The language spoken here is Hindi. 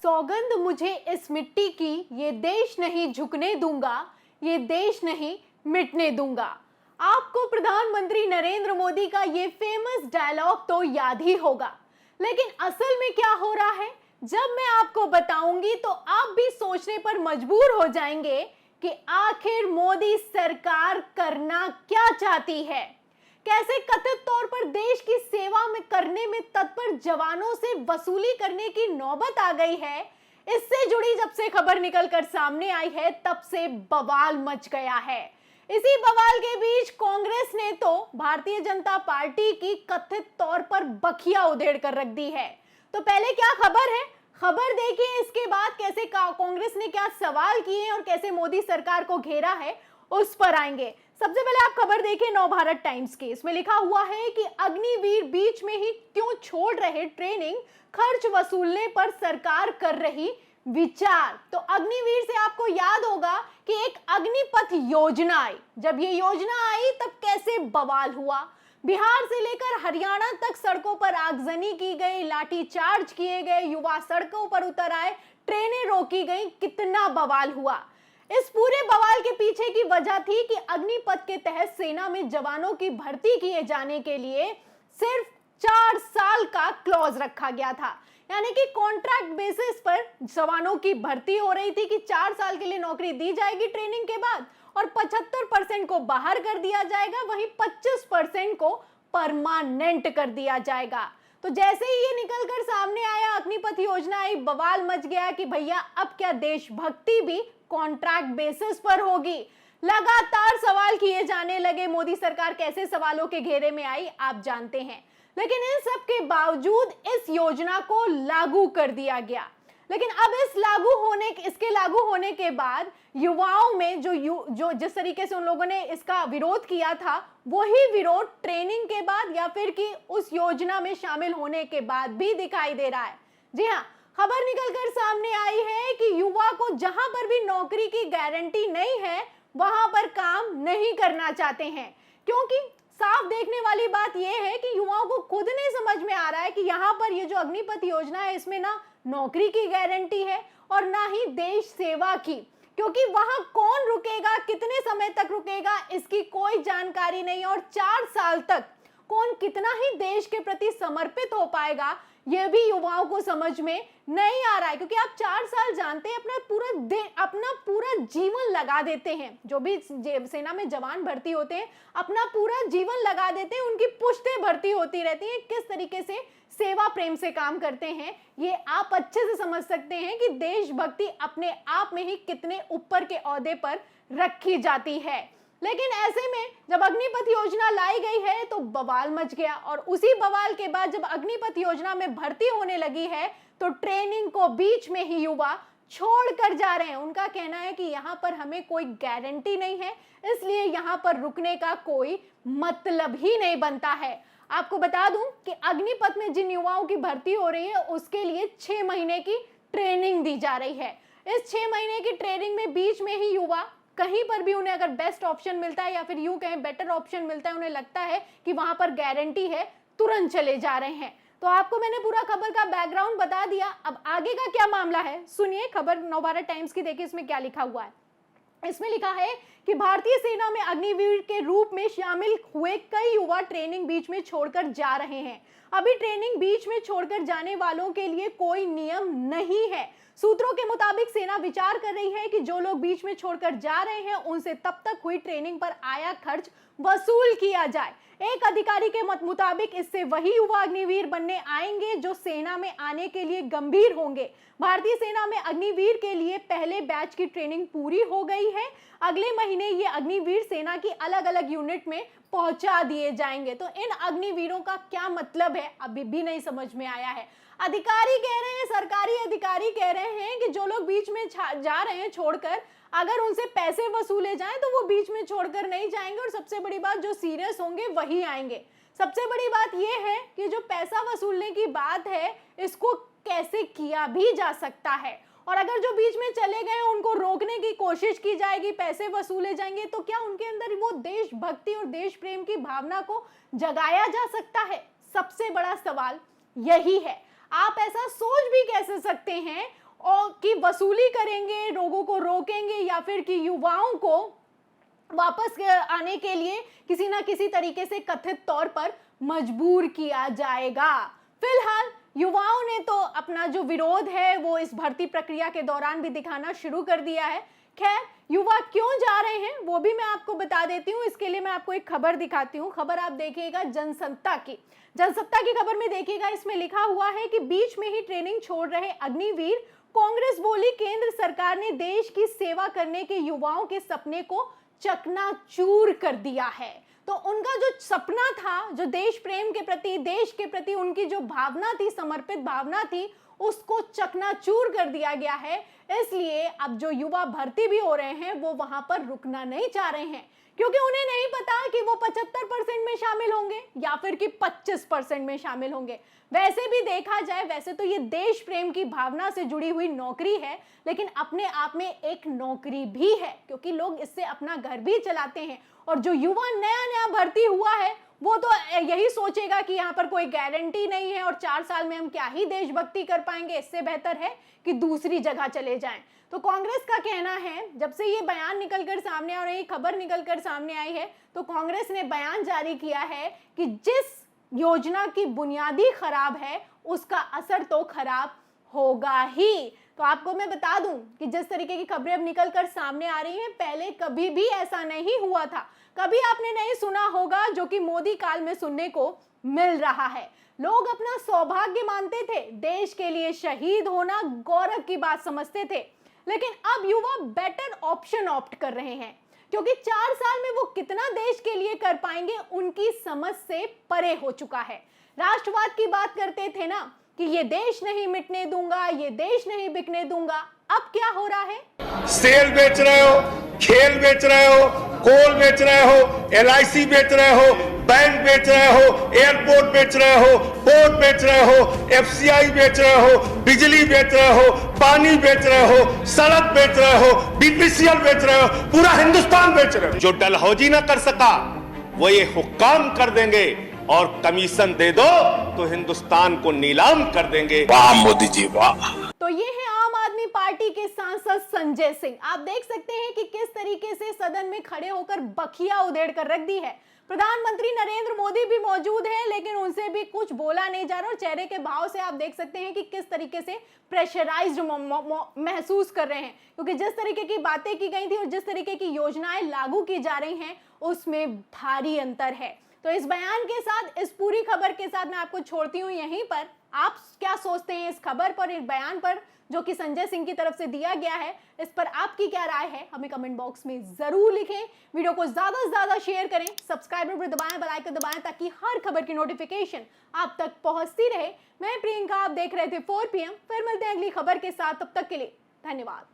सौगंध मुझे इस मिट्टी की, ये देश नहीं झुकने दूंगा, ये देश नहीं मिटने दूंगा। आपको प्रधानमंत्री नरेंद्र मोदी का ये फेमस डायलॉग तो याद ही होगा, लेकिन असल में क्या हो रहा है जब मैं आपको बताऊंगी तो आप भी सोचने पर मजबूर हो जाएंगे कि आखिर मोदी सरकार करना क्या चाहती है। कैसे कथित तौर पर देश की सेवा में करने में तत्पर जवानों से वसूली करने की नौबत आ गई है, इससे जुड़ी जब से खबर निकलकर सामने आई है तब से बवाल मच गया है। इसी बवाल के बीच कांग्रेस ने तो भारतीय जनता पार्टी की कथित तौर पर बखिया उधेड़ कर रख दी है। तो पहले क्या खबर है, खबर देखिए, इसके बाद कैसे कांग्रेस ने क्या सवाल किए और कैसे मोदी सरकार को घेरा है उस पर आएंगे। सबसे पहले आप खबर देखिए नवभारत टाइम्स की। इसमें लिखा हुआ है कि अग्निवीर बीच में ही क्यों छोड़ रहे ट्रेनिंग, खर्च वसूलने पर सरकार कर रही विचार। तो अग्निवीर से आपको याद होगा कि एक अग्निपथ योजना आई। जब ये योजना आई तब कैसे बवाल हुआ, बिहार से लेकर हरियाणा तक सड़कों पर आगजनी की गई, लाठीचार्ज किए गए, युवा सड़कों पर उतर आए, ट्रेनें रोकी गई, कितना बवाल हुआ। इस पूरे बवाल के पीछे की वजह थी कि अग्निपथ के तहत सेना में जवानों की भर्ती किए जाने के लिए सिर्फ 4 साल का क्लॉज रखा गया था, यानी कि कॉन्ट्रैक्ट बेसिस पर जवानों की भर्ती हो रही थी कि 4 साल के लिए नौकरी दी जाएगी ट्रेनिंग के बाद और 75% को बाहर कर दिया जाएगा, वहीं 25% को परमानेंट कर दिया जाएगा। तो जैसे ही ये निकलकर सामने आया, अग्निपथ योजना आई, बवाल मच गया कि भैया अब क्या देशभक्ति भी कॉन्ट्रैक्ट बेसिस पर होगी। लगातार सवाल किए जाने लगे, मोदी सरकार कैसे सवालों के घेरे में आई आप जानते हैं, लेकिन इन सब के बावजूद इस योजना को लागू कर दिया गया। लेकिन अब इसके लागू होने के बाद युवाओं में जो जिस तरीके से उन लोगों ने इसका विरोध किया था, वही विरोध ट्रेनिंग के बाद या फिर कि उस योजना में शामिल होने के बाद भी दिखाई दे रहा है। जी हाँ, खबर निकलकर सामने आई है कि युवा को जहां पर भी नौकरी की गारंटी नहीं है वहां पर काम नहीं करना चाहते हैं, क्योंकि साफ देखने वाली बात यह है कि युवाओं को खुद नहीं समझ में आ रहा है कि यहाँ पर ये जो अग्निपथ योजना है इसमें ना नौकरी की गारंटी है और ना ही देश सेवा की, क्योंकि वहां कौन रुकेगा, कितने समय तक रुकेगा, इसकी कोई जानकारी नहीं। और 4 साल तक कौन कितना ही देश के प्रति समर्पित हो पाएगा यह भी युवाओं को समझ में नहीं आ रहा है, क्योंकि आप 4 साल जानते हैं अपना पूरा जीवन लगा देते हैं। जो भी सेना में जवान भर्ती होते हैं अपना पूरा जीवन लगा देते हैं, उनकी पुश्तें भर्ती होती रहती हैं, किस तरीके से सेवा प्रेम से काम करते हैं ये आप अच्छे से समझ सकते हैं कि देशभक्ति अपने आप में ही कितने ऊपर के ओहदे पर रखी जाती है। लेकिन ऐसे में जब अग्निपथ योजना लाई गई है तो बवाल मच गया, और उसी बवाल के बाद जब अग्निपथ योजना में भर्ती होने लगी है तो ट्रेनिंग को बीच में ही युवा छोड़ कर जा रहे हैं। उनका कहना है कि यहाँ पर हमें कोई गारंटी नहीं है, इसलिए यहाँ पर रुकने का कोई मतलब ही नहीं बनता है। आपको बता दूं कि अग्निपथ में जिन युवाओं की भर्ती हो रही है उसके लिए 6 महीने की ट्रेनिंग दी जा रही है। इस 6 महीने की ट्रेनिंग में बीच में ही युवा कहीं पर भी उन्हें अगर बेस्ट ऑप्शन मिलता है या फिर यूं कहें बेटर ऑप्शन मिलता है, उन्हें लगता है कि वहां पर गारंटी है, तुरंत चले जा रहे हैं। तो आपको मैंने पूरा खबर का बैकग्राउंड बता दिया। अब आगे का क्या मामला है सुनिए, खबर नवभारत टाइम्स की देखिए, इसमें क्या लिखा हुआ है। इसमें लिखा है कि भारतीय सेना में अग्निवीर के रूप में शामिल हुए कई युवा ट्रेनिंग बीच में छोड़कर जा रहे हैं। अभी ट्रेनिंग बीच में छोड़कर जाने वालों के लिए कोई नियम नहीं है। सूत्रों के मुताबिक सेना विचार कर रही है कि जो लोग बीच में छोड़कर जा रहे हैं उनसे तब तक हुई ट्रेनिंग पर आया खर्च वसूल किया जाए। एक अधिकारी के मत मुताबिक इससे वही युवा अग्निवीर बनने आएंगे जो सेना में आने के लिए गंभीर होंगे। भारतीय सेना में अग्निवीर के लिए पहले बैच की ट्रेनिंग पूरी हो गई है। अगले महीने ये अग्निवीर सेना की अलग अलग यूनिट में पहुंचा दिए जाएंगे। तो इन अग्निवीरों का क्या मतलब है अभी भी नहीं समझ में आया है। अधिकारी कह रहे हैं, सरकारी अधिकारी कह रहे हैं कि जो लोग बीच में जा रहे हैं छोड़कर, अगर उनसे पैसे वसूले जाएं तो वो बीच में छोड़कर नहीं जाएंगे, और सबसे बड़ी बात जो सीरियस होंगे वही आएंगे। सबसे बड़ी बात यह है कि जो पैसा वसूलने की बात है इसको कैसे किया भी जा सकता है, और अगर जो बीच में चले गए उनको रोकने की कोशिश की जाएगी, पैसे वसूले जाएंगे, तो क्या उनके अंदर वो देशभक्ति और देश प्रेम की भावना को जगाया जा सकता है? सबसे बड़ा सवाल यही है। आप ऐसा सोच भी कैसे सकते हैं और की वसूली करेंगे, लोगों को रोकेंगे, या फिर कि युवाओं को वापस आने के लिए किसी ना किसी तरीके से कथित तौर पर मजबूर किया जाएगा। फिलहाल युवाओं ने तो अपना जो विरोध है वो इस भर्ती प्रक्रिया के दौरान भी दिखाना शुरू कर दिया है। खैर, युवा क्यों जा रहे हैं वो भी मैं आपको बता देती हूँ। इसके लिए मैं आपको एक खबर दिखाती हूँ। खबर आप देखिएगा जनसत्ता की खबर में देखिएगा, इसमें लिखा हुआ है कि बीच में ही ट्रेनिंग छोड़ रहे अग्निवीर, कांग्रेस बोली केंद्र सरकार ने देश की सेवा करने के युवाओं के सपने को चकनाचूर कर दिया है। तो उनका जो सपना था, जो देश प्रेम के प्रति, देश के प्रति उनकी जो भावना थी, समर्पित भावना थी, उसको चकनाचूर कर दिया गया है। इसलिए अब जो युवा भर्ती भी हो रहे हैं वो वहां पर रुकना नहीं चाह रहे हैं, क्योंकि उन्हें नहीं पता कि वो 75% में शामिल होंगे या फिर कि 25% में शामिल होंगे। वैसे भी देखा जाए, वैसे तो ये देश प्रेम की भावना से जुड़ी हुई नौकरी है, लेकिन अपने आप में एक नौकरी भी है, क्योंकि लोग इससे अपना घर भी चलाते हैं। और जो युवा नया नया भर्ती हुआ है वो तो यही सोचेगा कि यहाँ पर कोई गारंटी नहीं है और 4 साल में हम क्या ही देशभक्ति कर पाएंगे, इससे बेहतर है कि दूसरी जगह चले जाएं। तो कांग्रेस का कहना है, जब से ये बयान निकलकर सामने आ रही, खबर निकलकर सामने आई है, तो कांग्रेस ने बयान जारी किया है कि जिस योजना की बुनियादी खराब है उसका असर तो खराब होगा ही। तो आपको मैं बता दूं कि जिस तरीके की खबरें अब निकलकर सामने आ रही हैं, पहले कभी भी ऐसा नहीं हुआ था। कभी आपने नहीं सुना होगा जो कि मोदी काल में सुनने को मिल रहा है। लोग अपना सौभाग्य मानते थे, देश के लिए शहीद होना गौरव की बात समझते थे, लेकिन अब युवा बेटर ऑप्शन ऑप्ट कर रहे हैं, क्योंकि 4 साल में वो कितना देश के लिए कर पाएंगे उनकी समझ से परे हो चुका है। राष्ट्रवाद की बात करते थे ना कि ये देश नहीं मिटने दूंगा, ये देश नहीं बिकने दूंगा, अब क्या हो रहा है? सेल बेच रहे हो, खेल बेच रहे हो, कोल बेच रहे हो, LIC बेच रहे हो, बैंक बेच रहे हो, एयरपोर्ट बेच रहे हो, पोर्ट बेच रहे हो, FCI बेच रहे हो, बिजली बेच रहे हो, पानी बेच रहे हो, सड़क बेच रहे हो, BPCL बेच रहे हो, पूरा हिंदुस्तान बेच रहे हो। जो डलहौजी ना कर सका वो ये हुक्काम कर देंगे, और कमीशन दे दो तो हिंदुस्तान को नीलाम कर देंगे। वाह मोदी जी वाह। तो ये है आम आदमी पार्टी के सांसद संजय सिंह। आप देख सकते हैं कि किस तरीके से सदन में खड़े होकर बखिया उधेड़ कर रख दी है। प्रधानमंत्री नरेंद्र मोदी भी मौजूद हैं, लेकिन उनसे भी कुछ बोला नहीं जा रहा, और चेहरे के भाव से आप देख सकते हैं कि किस तरीके से प्रेशराइज्ड महसूस कर रहे हैं, क्योंकि जिस तरीके की बातें की गई थी और जिस तरीके की योजनाएं लागू की जा रही हैं उसमें भारी अंतर है। तो इस बयान के साथ, इस पूरी खबर के साथ मैं आपको छोड़ती हूँ यहीं पर। आप क्या सोचते हैं इस खबर पर, इस बयान पर जो कि संजय सिंह की तरफ से दिया गया है, इस पर आपकी क्या राय है हमें कमेंट बॉक्स में जरूर लिखें। वीडियो को ज्यादा से ज्यादा शेयर करें, सब्सक्राइब पर दबाएं, बेल आइकन दबाएं, ताकि हर खबर की नोटिफिकेशन आप तक पहुंचती रहे। मैं प्रियंका, आप देख रहे थे 4 PM। फिर मिलते हैं अगली खबर के साथ, तब तक के लिए धन्यवाद।